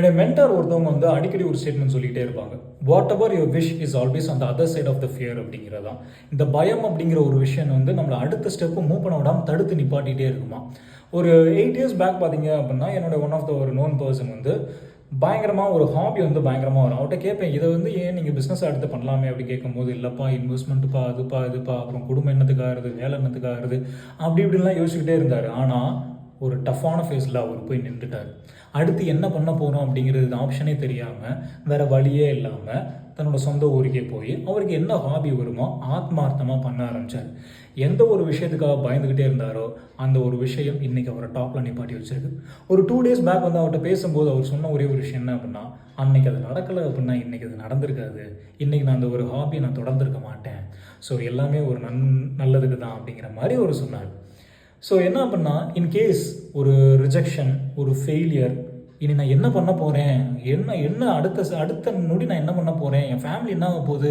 என்னுடைய மென்டார் ஒருத்தவங்க அடிக்கடி ஒரு ஸ்டேட்மெண்ட் சொல்லிகிட்டே இருப்பாங்க. Whatever your wish is always on the other side of the fear அப்படிங்கிறதான். இந்த பயம் அப்படிங்கிற ஒரு விஷயம் நம்மளை அடுத்த ஸ்டெப்பு மூவ் பண்ண விடாமல் தடுத்து நிப்பாட்டிகிட்டே இருக்குமா. ஒரு 8 years பேக் பார்த்தீங்க அப்படின்னா என்னோட ஒன் ஆஃப் த ஒரு நோன் பர்சன் பயங்கரமாக ஒரு ஹாபி பயங்கரமாக வரும். அவர்கிட்ட கேட்பேன், இதை ஏன் நீங்கள் பிஸ்னஸ் எடுத்து பண்ணலாமே அப்படி கேட்கும்போது, இல்லைப்பா இன்வெஸ்ட்மெண்ட்டுப்பா அதுப்பா இதுப்பா அப்புறம் குடும்பம் என்னத்துக்காகிறது வேலை என்னத்துக்காகிறது அப்படி இப்படிலாம் யோசிச்சுக்கிட்டே இருந்தார். ஆனால் ஒரு டஃப்பான ஃபேஸில் அவர் போய் நின்றுட்டார். அடுத்து என்ன பண்ண போகிறோம் அப்படிங்கிறது ஆப்ஷனே தெரியாமல் வேறு வழியே இல்லாமல் தன்னோட சொந்த ஊருக்கே போய் அவருக்கு என்ன ஹாபி வருமோ ஆத்மார்த்தமாக பண்ண ஆரம்பித்தார். எந்த ஒரு விஷயத்துக்காக பயந்துக்கிட்டே இருந்தாரோ அந்த ஒரு விஷயம் இன்றைக்கி அவரை டாப்பில் நிப்பாட்டி வச்சிருக்கு. ஒரு 2 days பேக் அவர்கிட்ட பேசும்போது அவர் சொன்ன ஒரே ஒரு விஷயம் என்ன அப்படின்னா, அன்னைக்கு அது நடக்கலை அப்படின்னா இன்றைக்கி அது நடந்திருக்காது, இன்றைக்கி நான் அந்த ஒரு ஹாபியை நான் தொடர்ந்துருக்க மாட்டேன், ஸோ எல்லாமே ஒரு நல்லதுக்கு தான் அப்படிங்கிற மாதிரி அவர் சொன்னார். ஸோ என்ன அப்படின்னா, இன்கேஸ் ஒரு ரிஜெக்ஷன், ஒரு ஃபெயிலியர், இனி நான் என்ன பண்ண போகிறேன், என்ன அடுத்த நொடி நான் என்ன பண்ண போகிறேன், என் ஃபேமிலி என்ன ஆக போகுது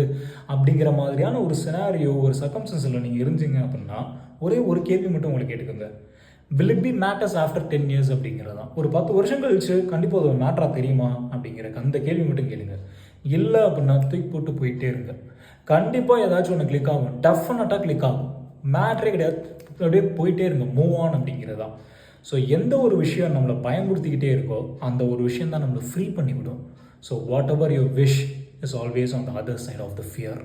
அப்படிங்கிற மாதிரியான ஒரு சினாரியோ ஒரு சர்க்கம்ஸ்டன்ஸில் நீங்கள் இருந்தீங்க அப்படின்னா ஒரே ஒரு கேள்வி மட்டும் உங்களுக்கு கேட்டுக்கோங்க. Will it be matters after 10 years அப்படிங்கிறதான். ஒரு 10 வருஷம் கழிச்சு கண்டிப்பாக அது ஒரு மேட்டராக தெரியுமா அப்படிங்கிற அந்த கேள்வி மட்டும் கேளுங்க. இல்லை அப்படின்னா தூக்கி போட்டு போயிட்டே இருங்க. கண்டிப்பாக ஏதாச்சும் ஒன்று கிளிக் ஆகும், டெஃபினட்டாக கிளிக் ஆகும். மேட்ரே கிடையாது, அப்படியே போயிட்டே இருங்க, மூவ் ஆன் அப்படிங்கிறதான். ஸோ எந்த ஒரு விஷயம் நம்மளை பயன்படுத்திக்கிட்டே இருக்கோ அந்த ஒரு விஷயம் தான் நம்மளை ஃப்ரீ பண்ணிவிடும். So whatever your wish is always on the other side of the fear.